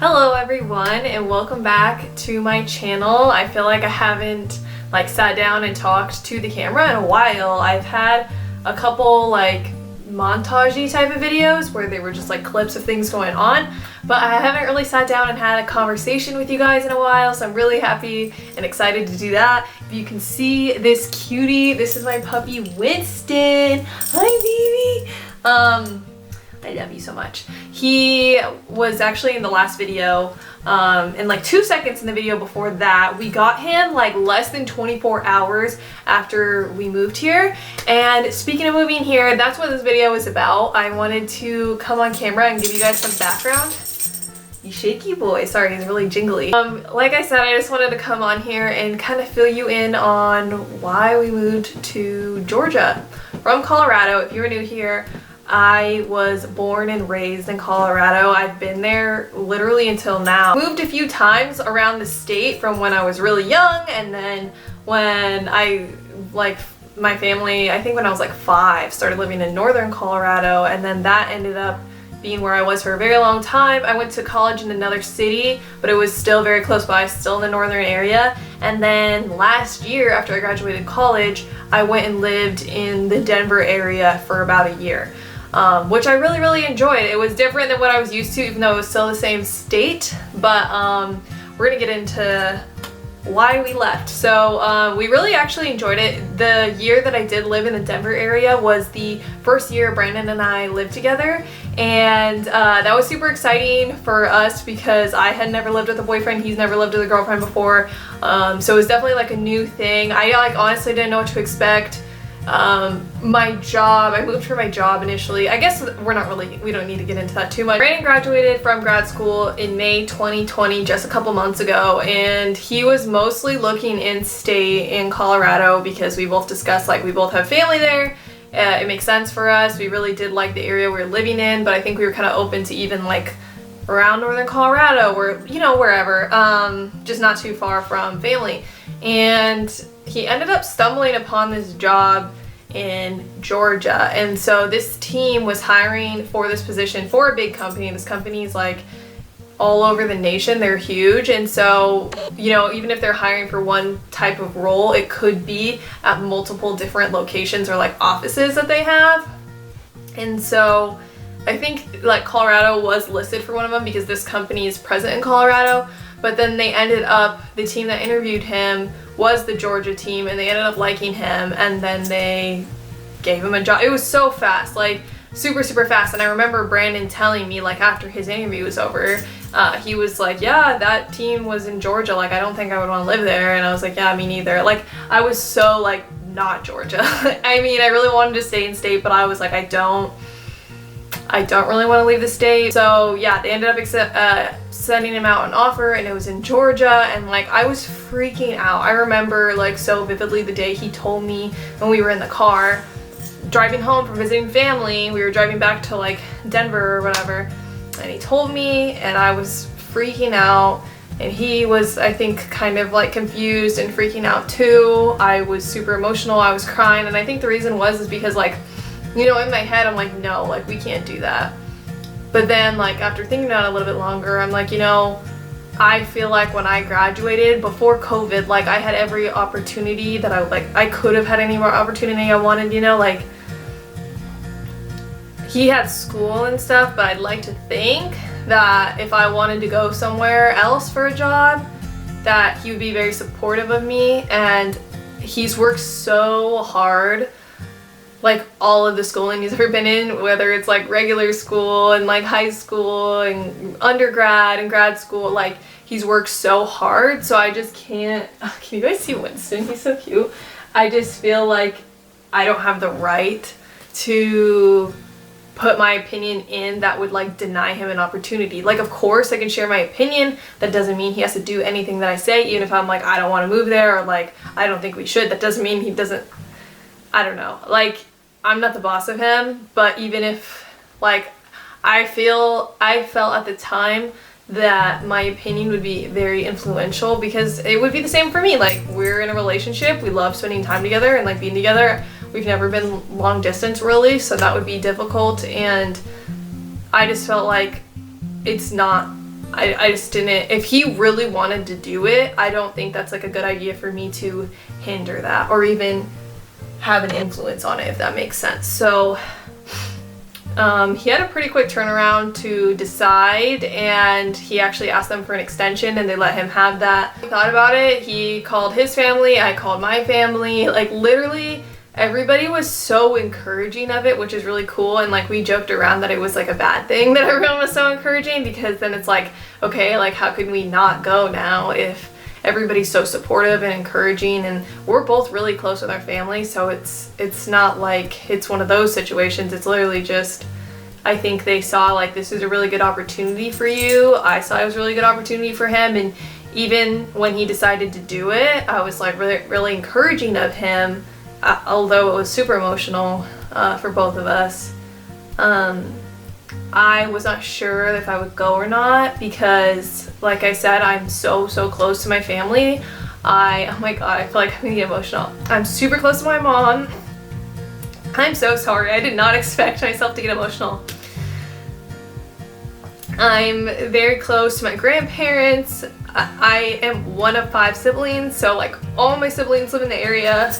Hello everyone and welcome back to my channel. I feel like I haven't sat down and talked to the camera in a while. I've had a couple montage-y type of videos where they were just clips of things going on, but I haven't really sat down and had a conversation with you guys in a while, so I'm really happy and excited to do that. If you can see this cutie, this is my puppy Winston. Hi baby. I love you so much. He was actually in the last video, and 2 seconds in the video before that, we got him less than 24 hours after we moved here. And speaking of moving here, that's what this video is about. I wanted to come on camera and give you guys some background. You shaky boy, sorry, he's really jingly. Like I said, I just wanted to come on here and kind of fill you in on why we moved to Georgia from Colorado. If you're new here, I was born and raised in Colorado. I've been there literally until now. Moved a few times around the state from when I was really young, and then when I, my family, I think when I was 5, started living in northern Colorado, and then that ended up being where I was for a very long time. I went to college in another city, but it was still very close by, still in the northern area. And then last year, after I graduated college, I went and lived in the Denver area for about a year. Which I really enjoyed. It was different than what I was used to, even though it was still the same state, but we're gonna get into why we left. So we really actually enjoyed it. The year that I did live in the Denver area was the first year Brandon and I lived together, and that was super exciting for us because I had never lived with a boyfriend, he's never lived with a girlfriend before, so it was definitely a new thing. I honestly didn't know what to expect. My job, I moved for my job initially. I guess we don't need to get into that too much. Brandon graduated from grad school in May 2020, just a couple months ago, and he was mostly looking in state in Colorado because we both discussed we both have family there. It makes sense for us. We really did like the area we were living in, but I think we were kind of open to even around northern Colorado or wherever, just not too far from family. And he ended up stumbling upon this job in Georgia, and so this team was hiring for this position for a big company. This company is all over the nation, they're huge, and so even if they're hiring for one type of role, it could be at multiple different locations or offices that they have. And so I think Colorado was listed for one of them because this company is present in Colorado, but then they ended up, the team that interviewed him was the Georgia team, and they ended up liking him, and then they gave him a job. It was so fast, super fast. And I remember Brandon telling me after his interview was over, he was yeah, that team was in Georgia, I don't think I would want to live there. And I was yeah, me neither. I was so not Georgia. I mean, I really wanted to stay in state, but I was I don't really want to leave the state. So yeah, they ended up sending him out an offer, and it was in Georgia, and I was freaking out. I remember so vividly the day he told me when we were in the car driving home from visiting family. We were driving back to Denver or whatever, and he told me, and I was freaking out, and he was, I think, kind of confused and freaking out too. I was super emotional, I was crying, and I think the reason is because in my head, I'm no, we can't do that. But then, after thinking about it a little bit longer, I'm I feel when I graduated, before COVID, I had every opportunity that I could have had any more opportunity I wanted, He had school and stuff, but I'd like to think that if I wanted to go somewhere else for a job, that he would be very supportive of me, and he's worked so hard all of the schooling he's ever been in, whether it's regular school and high school and undergrad and grad school, he's worked so hard. So I just can't. Can you guys see Winston? He's so cute. I just feel I don't have the right to put my opinion in that would deny him an opportunity. Of course I can share my opinion. That doesn't mean he has to do anything that I say, even if I'm I don't want to move there, or I don't think we should. That doesn't mean he doesn't. I don't know. I'm not the boss of him, but even if I felt at the time that my opinion would be very influential, because it would be the same for me. We're in a relationship, we love spending time together and being together. We've never been long distance really, so that would be difficult, and I just felt it's not I just didn't, if he really wanted to do it, I don't think that's like a good idea for me to hinder that or even have an influence on it, if that makes sense. So he had a pretty quick turnaround to decide, and he actually asked them for an extension and they let him have that. He thought about it, he called his family, I called my family, like literally everybody was so encouraging of it, which is really cool. And like we joked around that it was like a bad thing that everyone was so encouraging, because then it's like, okay, like how can we not go now if everybody's so supportive and encouraging? And we're both really close with our family, so it's not like it's one of those situations. It's literally just, I think they saw like this is a really good opportunity for you. I saw it was a really good opportunity for him, and even when he decided to do it, I was like really encouraging of him. Although it was super emotional for both of us. I was not sure if I would go or not, because like I said, I'm so close to my family. Oh my god, I feel like I'm gonna get emotional. I'm super close to my mom. I'm so sorry, I did not expect myself to get emotional. I'm very close to my grandparents. I am one of 5 siblings, so like all my siblings live in the area.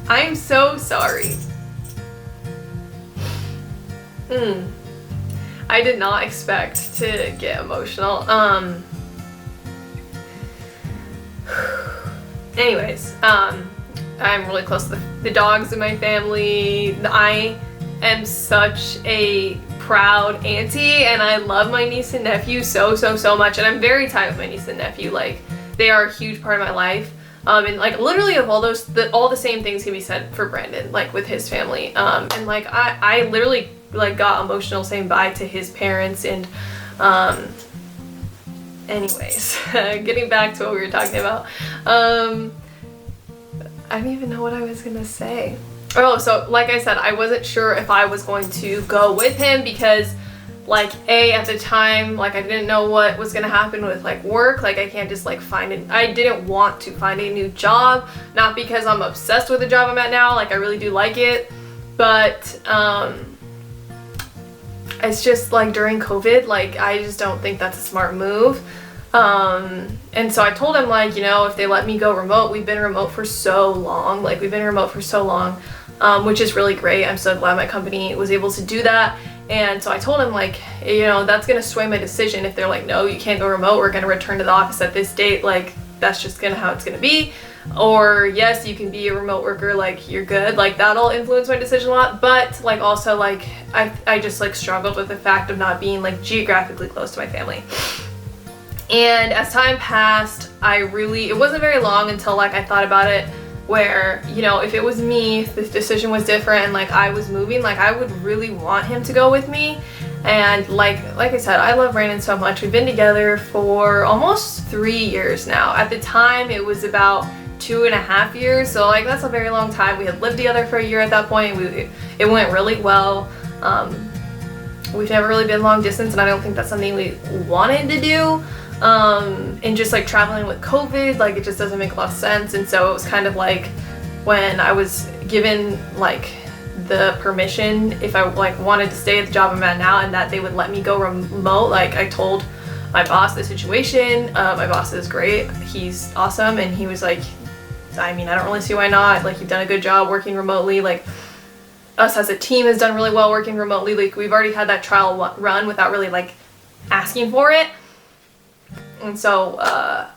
I'm so sorry. I did not expect to get emotional. Anyways, I'm really close to the dogs in my family. I am such a proud auntie, and I love my niece and nephew so much, and I'm very tight with my niece and nephew. Like, they are a huge part of my life. And like literally of all those, all the same things can be said for Brandon, like with his family. And like I literally like got emotional saying bye to his parents. And anyways, getting back to what we were talking about, I don't even know what I was gonna say. Oh, so like I said, I wasn't sure if I was going to go with him, because like at the time, like I didn't know what was gonna happen with like work. Like I can't just like I didn't want to find a new job, not because I'm obsessed with the job I'm at now, like I really do like it, but it's just like during COVID, like I just don't think that's a smart move. And so I told him, like, you know, if they let me go remote, we've been remote for so long, which is really great. I'm so glad my company was able to do that. And so I told him, like, you know, that's gonna sway my decision. If they're like, no, you can't go remote, we're gonna return to the office at this date, like that's just how it's gonna be. Or yes, you can be a remote worker, like you're good, like that'll influence my decision a lot. But like also like I just like struggled with the fact of not being like geographically close to my family. And as time passed, it wasn't very long until like I thought about it, where, you know, if it was me, if this decision was different and like I was moving, like I would really want him to go with me. And like I said, I love Brandon so much. We've been together for almost 3 years now. At the time it was about 2.5 years, so like that's a very long time. We had lived together for a year at that point. It went really well. We've never really been long distance, and I don't think that's something we wanted to do. And just like traveling with COVID, like it just doesn't make a lot of sense. And so it was kind of like when I was given like the permission, if I like wanted to stay at the job I'm at now and that they would let me go remote, like I told my boss the situation. My boss is great, he's awesome, and he was like, I mean, I don't really see why not, like you've done a good job working remotely, like us as a team has done really well working remotely, like we've already had that trial run without really like asking for it. And so,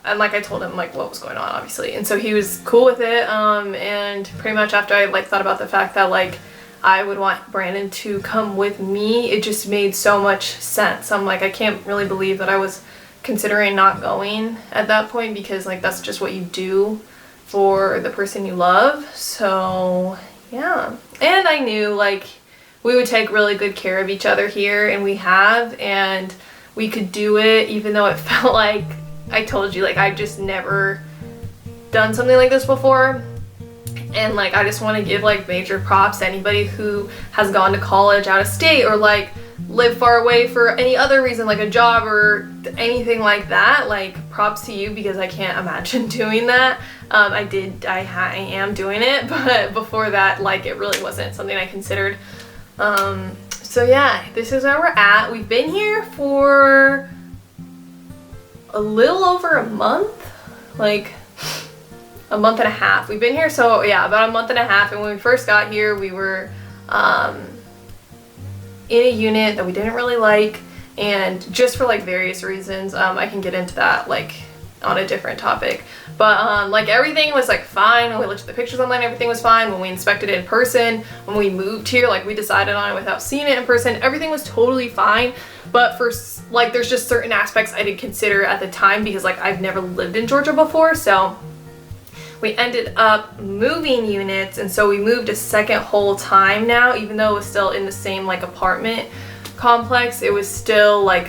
and like I told him like what was going on, obviously, and so he was cool with it. And pretty much after I like thought about the fact that like I would want Brandon to come with me, it just made so much sense. I'm like, I can't really believe that I was considering not going at that point, because like that's just what you do for the person you love. So yeah, and I knew like we would take really good care of each other here, and we have, and we could do it, even though it felt like, I told you, like I've just never done something like this before. And like I just want to give like major props to anybody who has gone to college out of state, or like live far away for any other reason, like a job or anything like that. Like props to you, because I can't imagine doing that. I am doing it, but before that, like it really wasn't something I considered. So yeah, this is where we're at. We've been here for a little over a month, like a month and a half. We've been here, so yeah, about a month and a half. And when we first got here, we were in a unit that we didn't really like, and just for like various reasons. I can get into that like on a different topic, but like everything was like fine. When we looked at the pictures online, everything was fine. When we inspected it in person, when we moved here, like we decided on it without seeing it in person, everything was totally fine. But for like, there's just certain aspects I didn't consider at the time because like I've never lived in Georgia before. So we ended up moving units, and so we moved a second whole time now. Even though it was still in the same like apartment complex, it was still like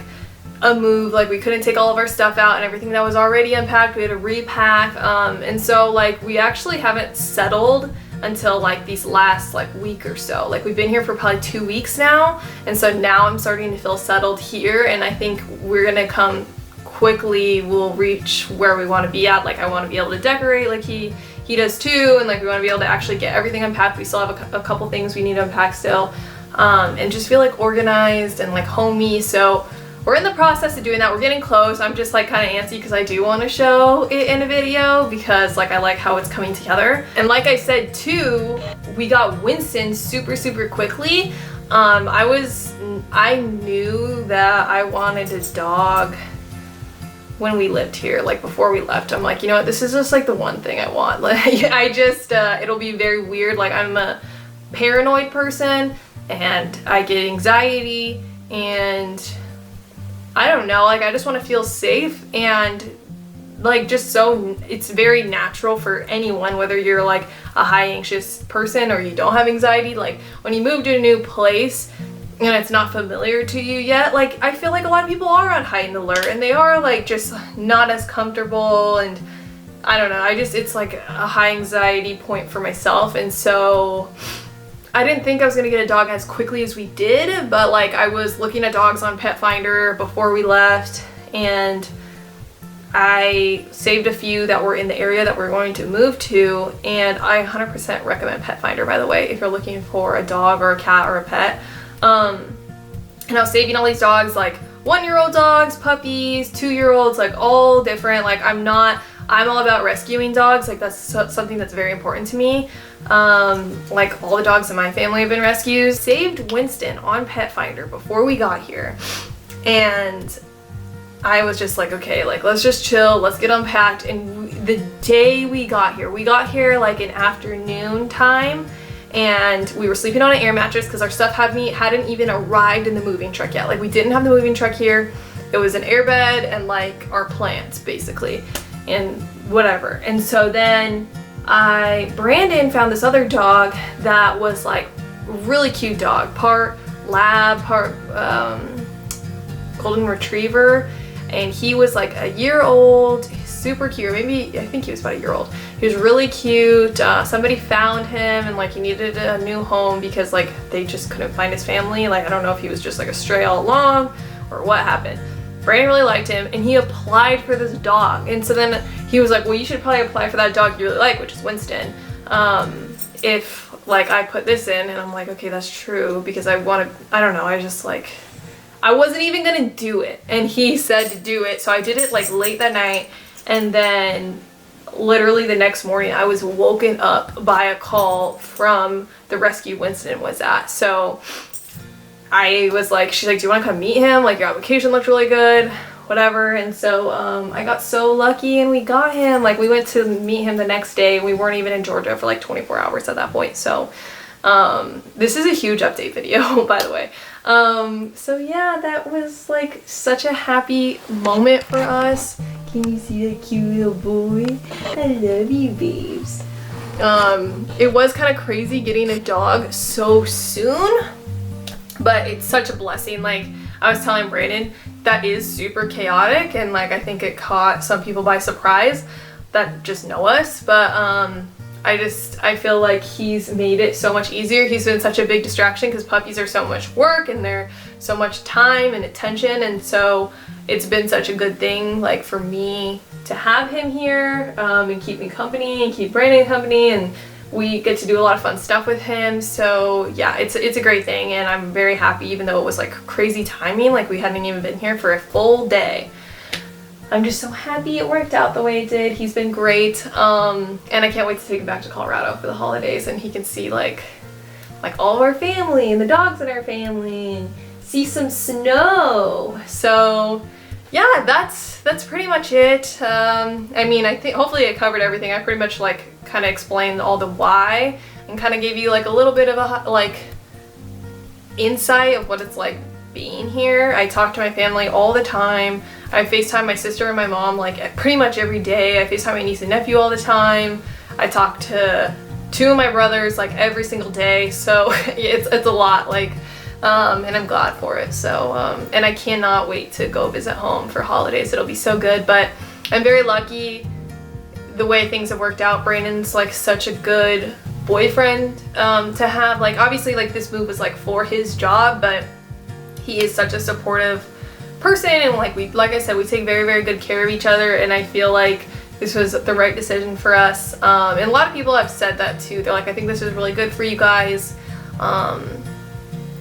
a move. Like we couldn't take all of our stuff out, and everything that was already unpacked we had to repack. And so like we actually haven't settled until like these last like week or so. Like we've been here for probably 2 weeks now, and so now I'm starting to feel settled here, and I think we're gonna come quickly. We'll reach where we want to be at. Like I want to be able to decorate like he does too, and like we want to be able to actually get everything unpacked. We still have a couple things we need to unpack still, and just feel like organized and like homey. So we're in the process of doing that. We're getting close. I'm just like kind of antsy because I do want to show it in a video because like I like how it's coming together. And like I said too, we got Winston super quickly. I knew that I wanted a dog when we lived here, like before we left. I'm like, you know what, this is just like the one thing I want. Like I just it'll be very weird. Like I'm a paranoid person and I get anxiety, and I don't know, like I just want to feel safe, and like just so it's very natural for anyone, whether you're like a high anxious person or you don't have anxiety. Like when you move to a new place and it's not familiar to you yet, like I feel like a lot of people are on heightened alert, and they are like just not as comfortable, and I don't know, it's like a high anxiety point for myself. And so I didn't think I was gonna get a dog as quickly as we did, but like I was looking at dogs on Pet Finder before we left, and I saved a few that were in the area that we're going to move to, and I 100% recommend Pet Finder, by the way, if you're looking for a dog or a cat or a pet. And I was saving all these dogs, like 1-year-old dogs, puppies, 2-year-olds, like all different. Like I'm all about rescuing dogs. Like that's something that's very important to me. Like all the dogs in my family have been rescued. Saved Winston on Pet Finder before we got here, and I was just like, okay, like let's just chill, let's get unpacked. And the day we got here like in afternoon time, and we were sleeping on an air mattress because our stuff hadn't even arrived in the moving truck yet. Like we didn't have the moving truck here. It was an air bed and like our plants basically, and whatever. And so then Brandon found this other dog that was like really cute dog, part lab, part golden retriever, and he was like a year old, super cute. Maybe I think he was about a year old. He was really cute. Somebody found him, and like he needed a new home because like they just couldn't find his family. Like I don't know if he was just like a stray all along or what happened. Brandon really liked him, and he applied for this dog. And so then he was like, well, you should probably apply for that dog you really like, which is Winston, if like I put this in. And I'm like, okay, that's true, because I don't know, I just like, I wasn't even gonna do it, and he said to do it. So I did it like late that night, and then literally the next morning I was woken up by a call from the rescue Winston was at. So I was like, she's like, do you want to come meet him? Like your application looked really good, whatever. And so I got so lucky and we got him. Like we went to meet him the next day. We weren't even in Georgia for like 24 hours at that point. So this is a huge update video, by the way. So yeah, that was like such a happy moment for us. Can you see that cute little boy? I love you, babes. It was kind of crazy getting a dog so soon, but it's such a blessing. Like I was telling Brandon, that is super chaotic, and like I think it caught some people by surprise that just know us, but I feel like he's made it so much easier. He's been such a big distraction because puppies are so much work and they're so much time and attention, and so it's been such a good thing like for me to have him here and keep me company and keep Brandon company, and we get to do a lot of fun stuff with him. So yeah, it's a great thing, and I'm very happy, even though it was like crazy timing. Like we hadn't even been here for a full day. I'm just so happy it worked out the way it did. He's been great. And I can't wait to take him back to Colorado for the holidays and he can see like all of our family and the dogs in our family and see some snow. So yeah, that's pretty much it. I mean, I think hopefully I covered everything. I pretty much like kind of explained all the why and kind of gave you like a little bit of a like insight of what it's like being here. I talk to my family all the time. I FaceTime my sister and my mom like pretty much every day. I FaceTime my niece and nephew all the time. I talk to 2 of my brothers like every single day. So it's a lot, like, and I'm glad for it. So, and I cannot wait to go visit home for holidays. It'll be so good, but I'm very lucky the way things have worked out. Brandon's like such a good boyfriend to have. Like obviously like this move was like for his job, but he is such a supportive person, and like I said, we take very, very good care of each other, and I feel like this was the right decision for us. And a lot of people have said that too. They're like, I think this is really good for you guys.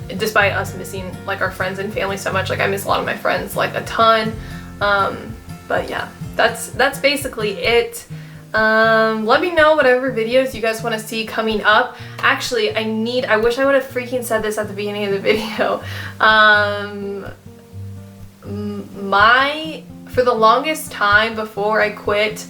Despite us missing like our friends and family so much, like I miss a lot of my friends like a ton. But yeah, that's basically it. Let me know whatever videos you guys want to see coming up. Actually, I wish I would have freaking said this at the beginning of the video. For the longest time before I quit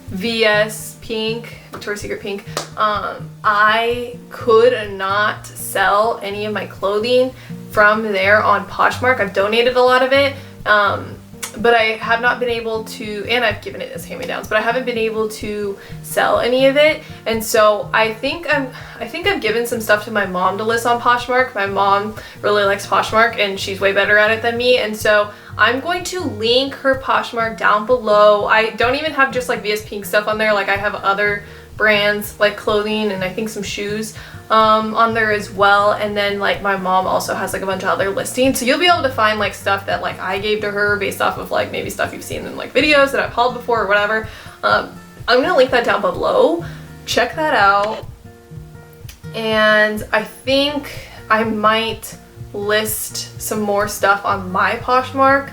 VS Pink, Victoria's Secret Pink, I could not sell any of my clothing from there on Poshmark. I've donated a lot of it, but I have not been able to, and I've given it as hand-me-downs, but I haven't been able to sell any of it. And so I think I've given some stuff to my mom to list on Poshmark. My mom really likes Poshmark and she's way better at it than me. And so I'm going to link her Poshmark down below. I don't even have just like VS Pink stuff on there. Like I have other brands like clothing and I think some shoes on there as well. And then like my mom also has like a bunch of other listings, so you'll be able to find like stuff that like I gave to her based off of like maybe stuff you've seen in like videos that I've hauled before or whatever. I'm gonna link that down below. Check that out. And I think I might list some more stuff on my Poshmark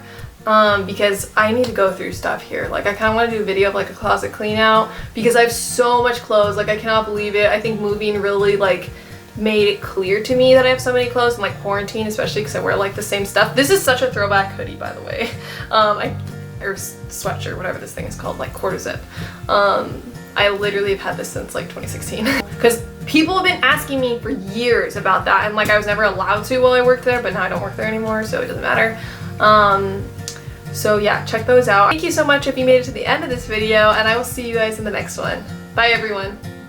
because I need to go through stuff here. Like I kind of want to do a video of like a closet clean out because I have so much clothes. Like I cannot believe it. I think moving really like made it clear to me that I have so many clothes, and like quarantine especially because I wear like the same stuff. This is such a throwback hoodie, by the way. Or sweatshirt, whatever this thing is called, like quarter zip. I literally have had this since like 2016 because people have been asking me for years about that, and like I was never allowed to while I worked there, but now I don't work there anymore, so it doesn't matter. So yeah, check those out. Thank you so much if you made it to the end of this video, and I will see you guys in the next one. Bye everyone.